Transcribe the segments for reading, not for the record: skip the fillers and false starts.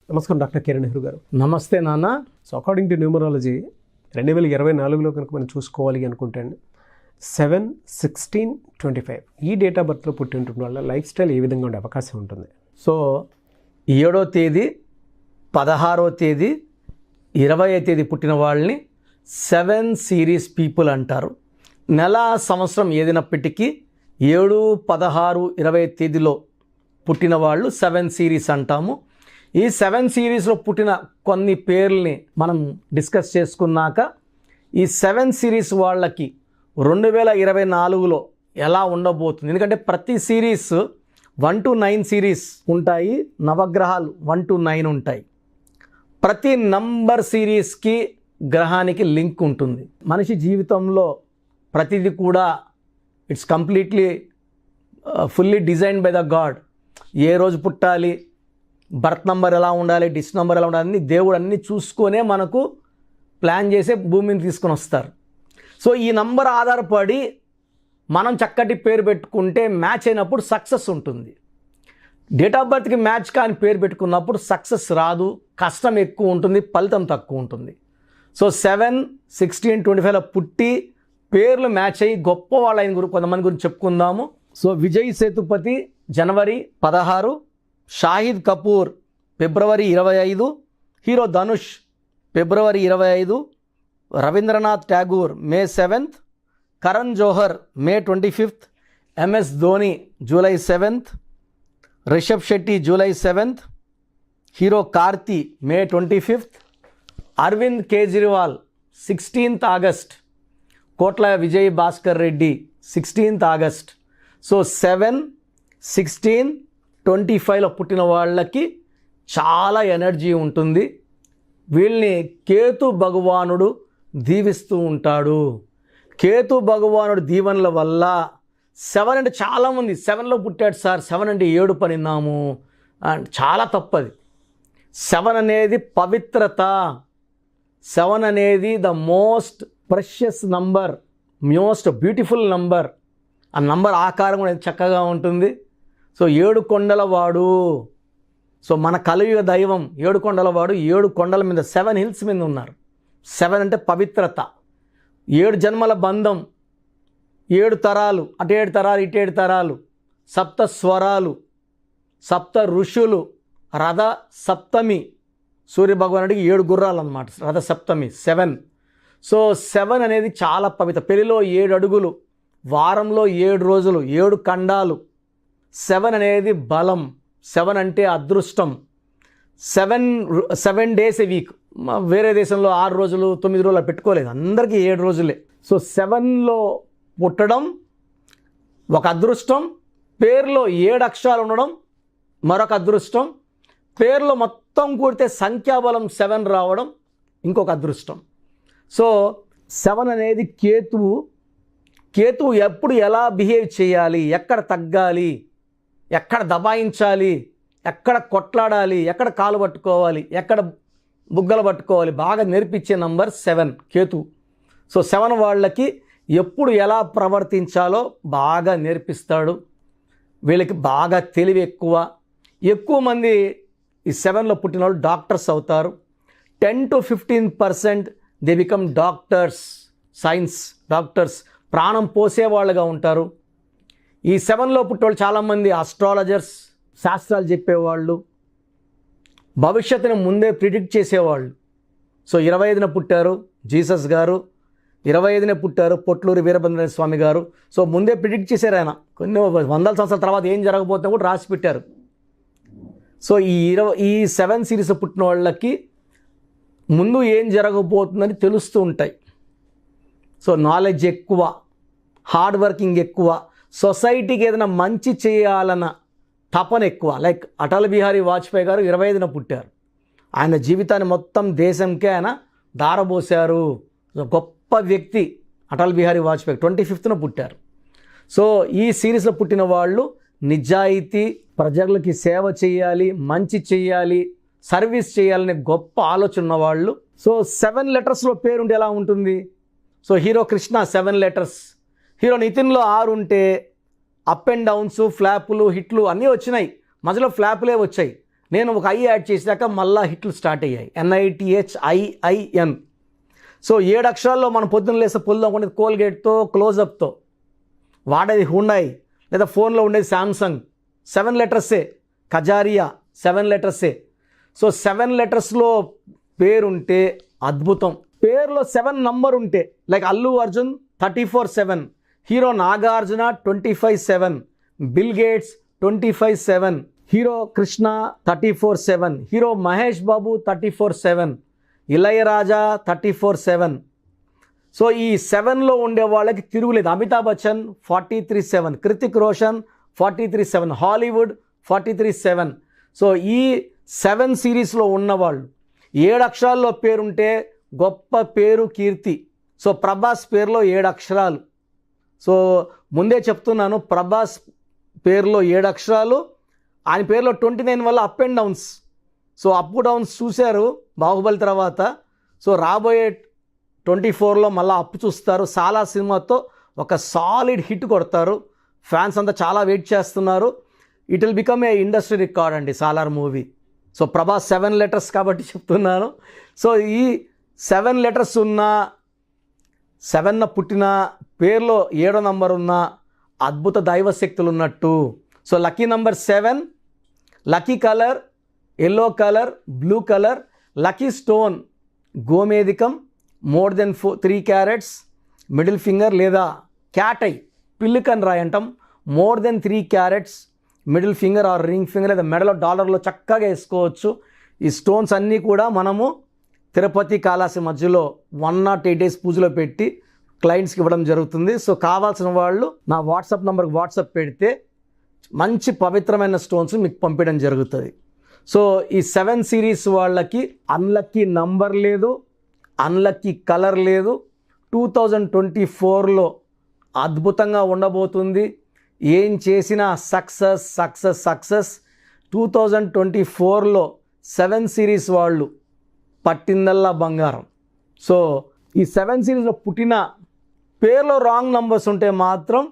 నమస్కారం డాక్టర్ కిరణ్ నెహ్రూ గారు. నమస్తే నాన్న. సో అకార్డింగ్ టు న్యూమరాలజీ 2024లో కనుక మనం చూసుకోవాలి అనుకుంటే 7/16/25 ఈ డేట్ ఆఫ్ బర్త్లో పుట్టి ఉంటుంది వాళ్ళ లైఫ్ స్టైల్ ఏ విధంగా ఉండే అవకాశం ఉంటుంది? సో 7వ తేదీ 16వ తేదీ 20వ తేదీ పుట్టిన వాళ్ళని 7 సిరీస్ పీపుల్ అంటారు. నెల సంవత్సరం ఏదైనప్పటికీ 7, 16, 20 తేదీలో పుట్టిన వాళ్ళు 7 సిరీస్ అంటాము. ఈ 7 సిరీస్లో పుట్టిన కొన్ని పేర్లని మనం డిస్కస్ చేసుకున్నాక ఈ 7 సిరీస్ వాళ్ళకి 2024లో ఎలా ఉండబోతుంది, ఎందుకంటే ప్రతి సిరీస్ 1 to 9 సిరీస్ ఉంటాయి, నవగ్రహాలు 1 to 9 ఉంటాయి. ప్రతి నంబర్ సిరీస్కి గ్రహానికి లింక్ ఉంటుంది. మనిషి జీవితంలో ప్రతిదీ కూడా it's completely fully designed by the god. ఏ రోజు పుట్టాలి, బర్త్ నంబర్ ఎలా ఉండాలి, డిస్ నంబర్ ఎలా ఉండాలి అన్ని దేవుడు అన్నీ చూసుకొనే మనకు ప్లాన్ చేసే భూమిని తీసుకొని వస్తారు. సో ఈ నంబర్ ఆధారపడి మనం చక్కటి పేరు పెట్టుకుంటే మ్యాచ్ అయినప్పుడు సక్సెస్ ఉంటుంది. డేట్ ఆఫ్ బర్త్కి మ్యాచ్ కాని పేరు పెట్టుకున్నప్పుడు సక్సెస్ రాదు, కష్టం ఎక్కువ ఉంటుంది, ఫలితం తక్కువ ఉంటుంది. సో 7, 16, 25లో పుట్టి పేర్లు మ్యాచ్ అయ్యి గొప్ప వాళ్ళ కొంతమంది గురించి చెప్పుకుందాము. సో విజయ్ సేతుపతి జనవరి 16, షాహిద్ కపూర్ ఫిబ్రవరి 25, హీరో ధనుష్ ఫిబ్రవరి 25, Rabindranath Tagore May 7th, Karan Johar May 25th, MS Dhoni July 7th, Rishab Shetty July 7th, hero Karthi May 25th, Arvind Kejriwal 16th August, Kotla Vijay Bhaskar Reddy 16th August. So 7, 16, 25లో పుట్టిన వాళ్ళకి చాలా ఎనర్జీ ఉంటుంది. వీళ్ళని కేతు భగవానుడు దీవిస్తూ ఉంటాడు. కేతు భగవానుడు దీవెనల వల్ల 7 అంటే చాలామంది 7లో పుట్టాడు సార్, 7 అంటే 7 పనిన్నాము అండ్ చాలా తప్పది. 7 అనేది పవిత్రత, 7 అనేది the most precious number, most beautiful number. ఆ నంబర్ ఆకారం కూడా చక్కగా ఉంటుంది. సో 7 కొండల వాడు, సో మన కలియుగ దైవం 7 కొండల వాడు. 7 కొండల మీద 7 హిల్స్ మీద ఉన్నారు. 7 అంటే పవిత్రత, 7 జన్మల బంధం, 7 తరాలు, అటు 7 తరాలు ఇటు 7 తరాలు, 7 స్వరాలు, 7 ఋషులు, రథ సప్తమి, సూర్యభగవానుడికి 7 గుర్రాలు అన్నమాట, రథ సప్తమి 7. సో 7 అనేది చాలా పవిత్ర. పెళ్లిలో 7 అడుగులు, వారంలో 7 రోజులు, 7 ఖండాలు. 7 అనేది బలం, 7 అంటే అదృష్టం. 7 డేస్ ఏ వీక్. వేరే దేశంలో 6 రోజులు 9 రోజులు పెట్టుకోలేదు, అందరికీ 7 రోజులే. సో 7లో పుట్టడం ఒక అదృష్టం, పేరులో 7 అక్షరాలు ఉండడం మరొక అదృష్టం, పేరులో మొత్తం కూడితే సంఖ్యాబలం 7 రావడం ఇంకొక అదృష్టం. సో 7 అనేది కేతువు. కేతువు ఎప్పుడు ఎలా బిహేవ్ చేయాలి, ఎక్కడ తగ్గాలి, ఎక్కడ దబాయించాలి, ఎక్కడ కొట్లాడాలి, ఎక్కడ కాలు పట్టుకోవాలి, ఎక్కడ బుగ్గలు పట్టుకోవాలి బాగా నేర్పించే నంబర్ 7 కేతు. సో 7 వాళ్ళకి ఎప్పుడు ఎలా ప్రవర్తించాలో బాగా నేర్పిస్తాడు. వీళ్ళకి బాగా తెలివి ఎక్కువ. ఎక్కువ మంది ఈ 7లో పుట్టిన వాళ్ళు డాక్టర్స్ అవుతారు. 10 to 15% they become doctors, science doctors, ప్రాణం పోసేవాళ్ళుగా ఉంటారు. ఈ 7లో పుట్టేవాళ్ళు చాలామంది ఆస్ట్రాలజర్స్, శాస్త్రాలు చెప్పేవాళ్ళు, భవిష్యత్తుని ముందే ప్రిడిక్ట్ చేసేవాళ్ళు. సో 25న పుట్టారు జీసస్ గారు, 25నే పుట్టారు పొట్లూరి వీరభద్ర స్వామి గారు. సో ముందే ప్రిడిక్ట్ చేశారు ఆయన. కొన్ని వందల సంవత్సరాల తర్వాత ఏం జరగబోతుందో కూడా రాసి పెట్టారు. సో ఈ 7 సిరీస్ పుట్టిన వాళ్ళకి ముందు ఏం జరగబోతుందని తెలుస్తూ ఉంటాయి. సో నాలెడ్జ్ ఎక్కువ, హార్డ్ వర్కింగ్ ఎక్కువ, సొసైటీకి ఏదైనా మంచి చేయాలన్న తపన ఎక్కువ. లైక్ అటల్ బిహారీ వాజ్పేయి గారు 25న పుట్టారు. ఆయన జీవితాన్ని మొత్తం దేశంకే ఆయన దారబోశారు. గొప్ప వ్యక్తి అటల్ బిహారీ వాజ్పేయి 25న పుట్టారు. సో ఈ సిరీస్లో పుట్టిన వాళ్ళు నిజాయితీ, ప్రజలకి సేవ చేయాలి, మంచి చేయాలి, సర్వీస్ చేయాలనే గొప్ప ఆలోచన ఉన్నవాళ్ళు. సో 7 లెటర్స్లో పేరుంటే ఎలా ఉంటుంది? So hero Krishna 7 letters, hero నితిన్లో 6 ఉంటే అప్ అండ్ డౌన్స్, ఫ్లాపులు, హిట్లు అన్నీ వచ్చినాయి. మధ్యలో ఫ్లాపులే వచ్చాయి. నేను ఒక ఐ యాడ్ చేసాక మళ్ళీ హిట్లు స్టార్ట్ అయ్యాయి. NITHIIN. సో 7 అక్షరాల్లో మనం పొద్దున్న లేస్తే పొందుకుండేది కోల్గేట్తో, క్లోజప్తో, వాడేది హుండాయ్, లేదా ఫోన్లో ఉండేది శాంసంగ్. 7 లెటర్సే. కజారియా 7 లెటర్సే. సో 7 లెటర్స్లో పేరుంటే అద్భుతం. పేరులో 7 నంబర్ ఉంటే, like Allu Arjun 34/7, hero Nagarjuna 25/7, Bill Gates 25/7, hero Krishna 34/7, hero Mahesh Babu 34/7, Ilaiyaraaja 34/7. So ఈ 7లో ఉండే వాళ్ళకి తిరుగులేదు. అమితాబ్ బచ్చన్ 43/7, కృతిక్ రోషన్ 43/7, హాలీవుడ్ 43/7. సో ఈ 7 సిరీస్లో ఉన్నవాళ్ళు 7 అక్షరాల్లో పేరుంటే గొప్ప పేరు, కీర్తి. సో ప్రభాస్ పేరులో 7 అక్షరాలు. సో ముందే చెప్తున్నాను, ప్రభాస్ పేరులో 7 అక్షరాలు, ఆయన పేరులో 29 వల్ల up and downs. So up downs చూశారు బాహుబలి తర్వాత. సో రాబోయే 24లో మళ్ళీ అప్ చూస్తారు. సాలా సినిమాతో ఒక సాలిడ్ హిట్ కొడతారు. ఫ్యాన్స్ అంతా చాలా వెయిట్ చేస్తున్నారు. It will become a industry record అండి Salaar movie. So Prabhas 7 letters కాబట్టి చెప్తున్నాను. సో ఈ 7 లెటర్స్ ఉన్న, 7న పుట్టిన, పేరులో 7వ నంబర్ ఉన్న అద్భుత దైవ శక్తులు ఉన్నట్టు. So lucky number 7, lucky colour yellow colour, blue colour, lucky stone గోమేధికం, more than 3 carats, middle finger లేదా క్యాట్ ఐ, పిల్లికన్ రాయి అంటాం, more than 3 carats, middle finger or ring finger లేదా మెడలో డాలర్లో చక్కగా వేసుకోవచ్చు. ఈ స్టోన్స్ అన్నీ కూడా మనము తిరుపతి కాళాసి మధ్యలో 108 డేస్ పూజలో పెట్టి క్లయింట్స్కి ఇవ్వడం జరుగుతుంది. సో కావాల్సిన వాళ్ళు నా వాట్సాప్ నెంబర్కి వాట్సాప్ పెడితే మంచి పవిత్రమైన స్టోన్స్ మీకు పంపించడం జరుగుతుంది. సో ఈ 7 సిరీస్ వాళ్ళకి అన్లక్కీ నంబర్ లేదు, అన్లక్కీ కలర్ లేదు. 2024లో అద్భుతంగా ఉండబోతుంది. ఏం చేసినా సక్సెస్ సక్సెస్ సక్సెస్. 2024లో 7 సిరీస్ వాళ్ళు పట్టిందల్లా బంగారం. సో ఈ 7 సిరీస్లో పుట్టిన పేరులో రాంగ్ నంబర్స్ ఉంటే మాత్రం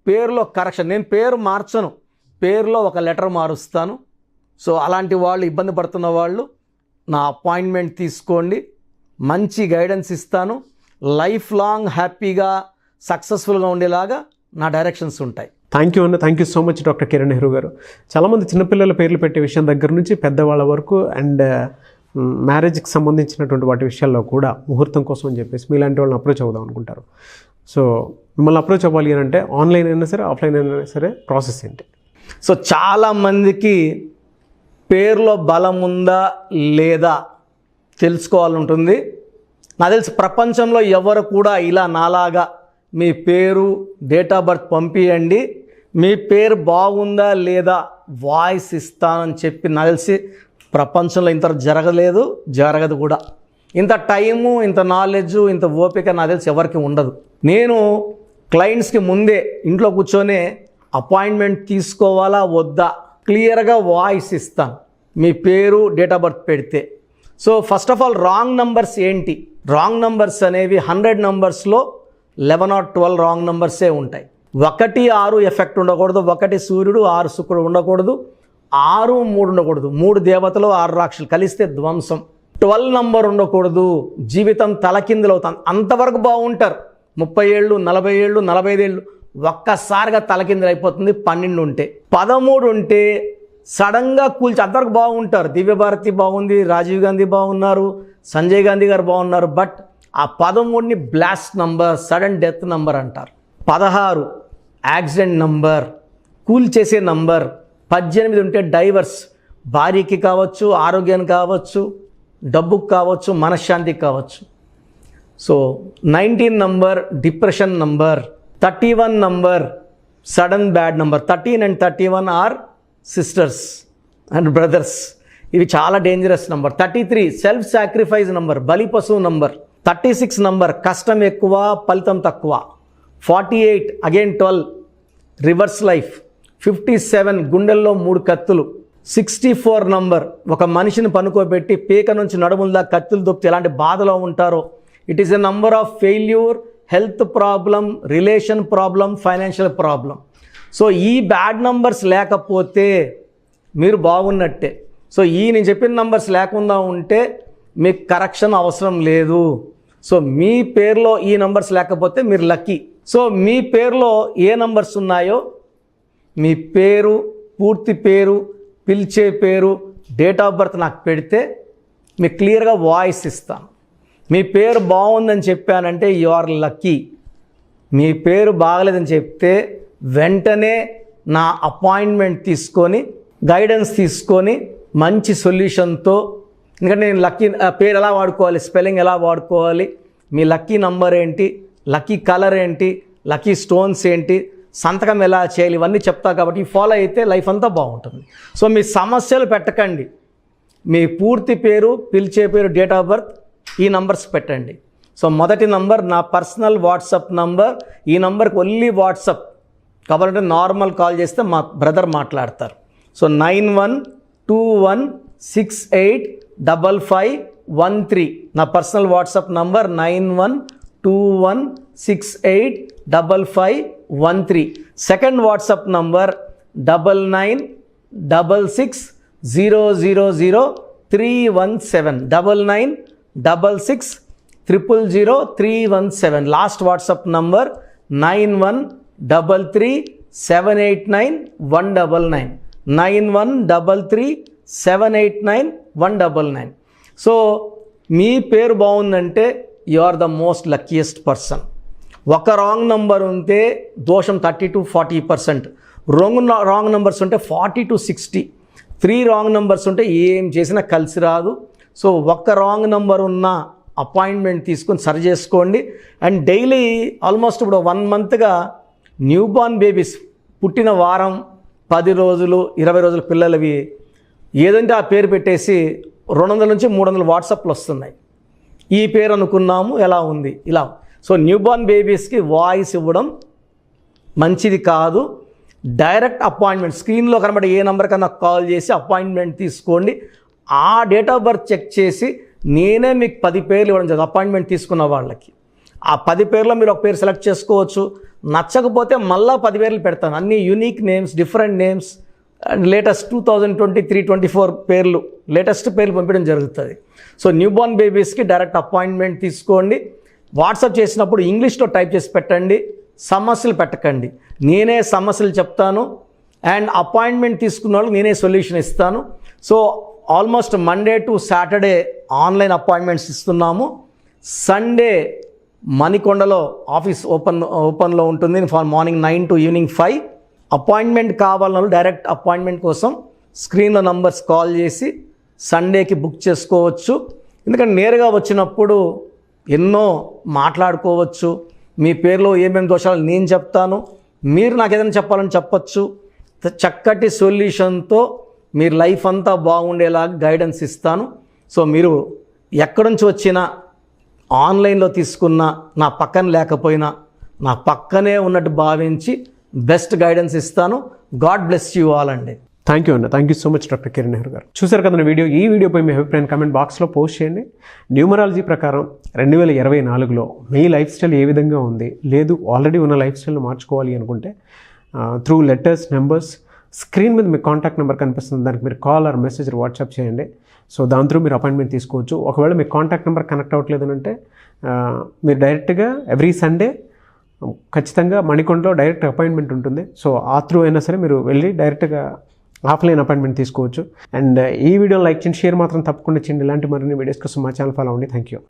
పేరులో కరెక్షన్. నేను పేరు మార్చను, పేరులో ఒక లెటర్ మారుస్తాను. సో అలాంటి వాళ్ళు, ఇబ్బంది పడుతున్న వాళ్ళు నా అపాయింట్మెంట్ తీసుకోండి, మంచి గైడెన్స్ ఇస్తాను. లైఫ్ లాంగ్ హ్యాపీగా సక్సెస్ఫుల్గా ఉండేలాగా నా డైరెక్షన్స్ ఉంటాయి. థ్యాంక్ యూ అన్న. Thank you so much doctor Kiran Nehru గారు. చాలామంది చిన్నపిల్లల పేర్లు పెట్టే విషయం దగ్గర నుంచి పెద్దవాళ్ళ వరకు అండ్ మ్యారేజ్కి సంబంధించినటువంటి వాటి విషయాల్లో కూడా ముహూర్తం కోసం అని చెప్పేసి మీలాంటి వాళ్ళని అప్రోచ్ అవుదాం అనుకుంటారు. సో మిమ్మల్ని అప్రోచ్ అవ్వాలి అని అంటే ఆన్లైన్ అయినా సరే, ఆఫ్లైన్ అయినా సరే, ప్రాసెస్ ఏంటి? సో చాలామందికి పేరులో బలం ఉందా లేదా తెలుసుకోవాలంటుంది. నాకు తెలిసి ప్రపంచంలో ఎవరు కూడా ఇలా నాలాగా మీ పేరు, డేట్ ఆఫ్ బర్త్ పంపియండి, మీ పేరు బాగుందా లేదా వాయిస్ ఇస్తానని చెప్పి నాకు తెలిసి ప్రపంచంలో ఇంత జరగలేదు, జరగదు కూడా. ఇంత టైము, ఇంత నాలెడ్జు, ఇంత ఓపిక నాకు తెలిసి ఎవరికి ఉండదు. నేను క్లయింట్స్కి ముందే ఇంట్లో కూర్చొని అపాయింట్మెంట్ తీసుకోవాలా వద్దా క్లియర్గా వాయిస్ ఇస్తాను, మీ పేరు, డేట్ ఆఫ్ బర్త్ పెడితే. So first of all wrong numbers ఏంటి? రాంగ్ నంబర్స్ అనేవి 100 నంబర్స్లో 11 or 12 రాంగ్ నంబర్సే ఉంటాయి. 1, 6 ఎఫెక్ట్ ఉండకూడదు, 1 సూర్యుడు 6 శుక్రుడు ఉండకూడదు, 6, 3 ఉండకూడదు, 3 దేవతలు 6 రాక్షసులు కలిస్తే ధ్వంసం. 12 నంబర్ ఉండకూడదు, జీవితం తలకిందులు అవుతాను. అంతవరకు బాగుంటారు, 30 ఏళ్ళు, 40 ఏళ్ళు, 45 ఏళ్ళు, ఒక్కసారిగా తలకిందులు అయిపోతుంది 12 ఉంటే. 13 ఉంటే సడన్గా కూల్చి అంతవరకు బాగుంటారు. దివ్యభారతి బాగుంది, రాజీవ్ గాంధీ బాగున్నారు, సంజయ్ గాంధీ గారు బాగున్నారు. బట్ ఆ 13ని blast number, sudden death number అంటారు. 16 యాక్సిడెంట్ నంబర్, కూల్ చేసే నంబర్. 18 ఉంటే డైవర్స్, భార్యకి కావచ్చు, ఆరోగ్యానికి కావచ్చు, డబ్బుకు కావచ్చు, మనశ్శాంతికి కావచ్చు. So 19 number depression number. 31 number sudden bad number. 13 and 31 are sisters and brothers. ఇవి చాలా dangerous number. 33 self sacrifice number, బలి పశువు నంబర్. 36 నంబర్ కష్టం ఎక్కువ, ఫలితం తక్కువ. 48 అగైన్ 12 రివర్స్ లైఫ్. 57 గుండెల్లో 3 కత్తులు. 64 నంబర్ ఒక మనిషిని పనుకోబెట్టి పీక నుంచి నడుముల కత్తులు దొప్పితే ఎలాంటి బాధలో ఉంటారో. It is a number of failure, health problem, relation problem, financial problem. So ఈ బ్యాడ్ నంబర్స్ లేకపోతే మీరు బాగున్నట్టే. సో నేను చెప్పిన నంబర్స్ లేకుండా ఉంటే మీకు కరెక్షన్ అవసరం లేదు. సో మీ పేరులో ఈ నంబర్స్ లేకపోతే మీరు లక్కీ. సో మీ పేరులో ఏ నంబర్స్ ఉన్నాయో మీ పేరు, పూర్తి పేరు, పిలిచే పేరు, డేట్ ఆఫ్ బర్త్ నాకు పెడితే మీకు క్లియర్గా వాయిస్ ఇస్తాను. మీ పేరు బాగుందని చెప్పానంటే యు ఆర్ లక్కీ. మీ పేరు బాగలేదని చెప్తే వెంటనే నా అపాయింట్మెంట్ తీసుకొని గైడెన్స్ తీసుకొని మంచి సొల్యూషన్తో, ఎందుకంటే నేను లక్కీ పేరు ఎలా వాడుకోవాలి, స్పెల్లింగ్ ఎలా వాడుకోవాలి, మీ లక్కీ నంబర్ ఏంటి, లక్కీ కలర్ ఏంటి, లక్కీ స్టోన్స్ ఏంటి, సంతకం ఎలా చేయాలి, ఇవన్నీ చెప్తా కాబట్టి ఫాలో అయితే లైఫ్ అంతా బాగుంటుంది. సో మీ సమస్యలు పెట్టకండి. మీ పూర్తి పేరు, పిలిచే పేరు, డేట్ ఆఫ్ బర్త్, ఈ నంబర్స్ పెట్టండి. సో మొదటి నంబర్ నా పర్సనల్ వాట్సాప్ నంబర్. ఈ నంబర్కి ఓన్లీ వాట్సాప్, కాబట్టి నార్మల్ కాల్ చేస్తే మా బ్రదర్ మాట్లాడతారు. సో 9121685513 నా personal WhatsApp number 9121685513. Second WhatsApp number 9966000317 9966000317. Last WhatsApp number 9133789199 9133789199. So మీ పేరు బాగుందంటే you are the most luckiest person. ఒక రాంగ్ నంబర్ ఉంటే దోషం 30 to 40%, రాంగ్ నంబర్స్ ఉంటే 40 to 60, 3 రాంగ్ నంబర్స్ ఉంటే ఏం చేసినా కలిసి రాదు. సో ఒక్క రాంగ్ నంబర్ ఉన్న అపాయింట్మెంట్ తీసుకొని సరి చేసుకోండి. అండ్ డైలీ ఆల్మోస్ట్ ఇప్పుడు 1 మంత్గా న్యూ బార్న్ బేబీస్ పుట్టిన వారం, 10 రోజులు, 20 రోజుల పిల్లలవి ఏదంటే ఆ పేరు పెట్టేసి 200 నుంచి 300 వాట్సాప్లు వస్తున్నాయి. ఈ పేరు అనుకున్నాము, ఎలా ఉంది ఇలా. సో న్యూ బార్న్ బేబీస్కి వాయిస్ ఇవ్వడం మంచిది కాదు. డైరెక్ట్ అపాయింట్మెంట్, స్క్రీన్లో కనబడే ఏ నెంబర్ కన్నా కాల్ చేసి అపాయింట్మెంట్ తీసుకోండి. ఆ డేట్ ఆఫ్ బర్త్ చెక్ చేసి నేనే మీకు 10 పేర్లు ఇవ్వడం జరుగుతుంది. అపాయింట్మెంట్ తీసుకున్న వాళ్ళకి ఆ 10 పేర్లో మీరు ఒక పేరు సెలెక్ట్ చేసుకోవచ్చు. నచ్చకపోతే మళ్ళీ 10 పేర్లు పెడతాను. అన్ని unique names, different names, and latest 2023-24 పేర్లు, లేటెస్ట్ పేర్లు పంపించడం జరుగుతుంది. సో న్యూ బార్న్ బేబీస్కి డైరెక్ట్ అపాయింట్మెంట్ తీసుకోండి. వాట్సాప్ చేసినప్పుడు ఇంగ్లీష్లో టైప్ చేసి పెట్టండి, సమస్యలు పెట్టకండి. నేనే సమస్యలు చెప్తాను అండ్ అపాయింట్మెంట్ తీసుకున్న వాళ్ళకి నేనే సొల్యూషన్ ఇస్తాను. So almost Monday to Saturday online appointments ఇస్తున్నాము. సండే మణికొండలో ఆఫీస్ ఓపెన్లో ఉంటుంది మార్నింగ్ 9 to ఈవినింగ్ 5. అపాయింట్మెంట్ కావాలన్న డైరెక్ట్ అపాయింట్మెంట్ కోసం స్క్రీన్లో నంబర్స్ కాల్ చేసి సండేకి బుక్ చేసుకోవచ్చు. ఎందుకంటే నేరుగా వచ్చినప్పుడు ఎన్నో మాట్లాడుకోవచ్చు. మీ పేరులో ఏమేమి దోషాలు నేను చెప్తాను, మీరు నాకు ఏదైనా చెప్పాలని చెప్పచ్చు. చక్కటి సొల్యూషన్తో మీరు లైఫ్ అంతా బాగుండేలాగా గైడెన్స్ ఇస్తాను. సో మీరు ఎక్కడి నుంచి వచ్చినా, ఆన్లైన్లో తీసుకున్న, నా పక్కన లేకపోయినా నా పక్కనే ఉన్నట్టు భావించి బెస్ట్ గైడెన్స్ ఇస్తాను. గాడ్ బ్లెస్ యూ ఆల్ అండి. థ్యాంక్ యూ అండి. Thank you so much doctor Kiran Nehru గారు. చూసారు కదా వీడియో. ఈ వీడియోపై మీ అభిప్రాయం కామెంట్ బాక్స్లో పోస్ట్ చేయండి. న్యూమరాలజీ ప్రకారం 2024లో మీ లైఫ్ స్టైల్ ఏ విధంగా ఉంది, లేదు ఆల్రెడీ ఉన్న లైఫ్ స్టైల్ని మార్చుకోవాలి అనుకుంటే త్రూ లెటర్స్, నెంబర్స్, స్క్రీన్ మీద మీ కాంటాక్ట్ నెంబర్ కనిపిస్తుంది, దానికి మీరు కాల్ ఆర్ మెసేజ్ వాట్సాప్ చేయండి. సో దాని త్రూ మీరు అపాయింట్మెంట్ తీసుకోవచ్చు. ఒకవేళ మీ కాంటాక్ట్ నెంబర్ కనెక్ట్ అవ్వట్లేదు అంటే మీరు డైరెక్ట్గా ఎవ్రీ సండే ఖచ్చితంగా మణికొండలో డైరెక్ట్ అపాయింట్మెంట్ ఉంటుంది. సో ఆ త్రూ అయినా సరే మీరు వెళ్ళి డైరెక్ట్గా ఆఫ్లైన్ అపాయింట్మెంట్ తీసుకోవచ్చు. అండ్ ఈ వీడియోని లైక్ చేయండి, షేర్ మాత్రం తప్పకుండా చేయండి. ఇలాంటి మరిన్ని వీడియోస్ కోసం మా ఛానల్ ఫాలో అవ్వండి. Thank you.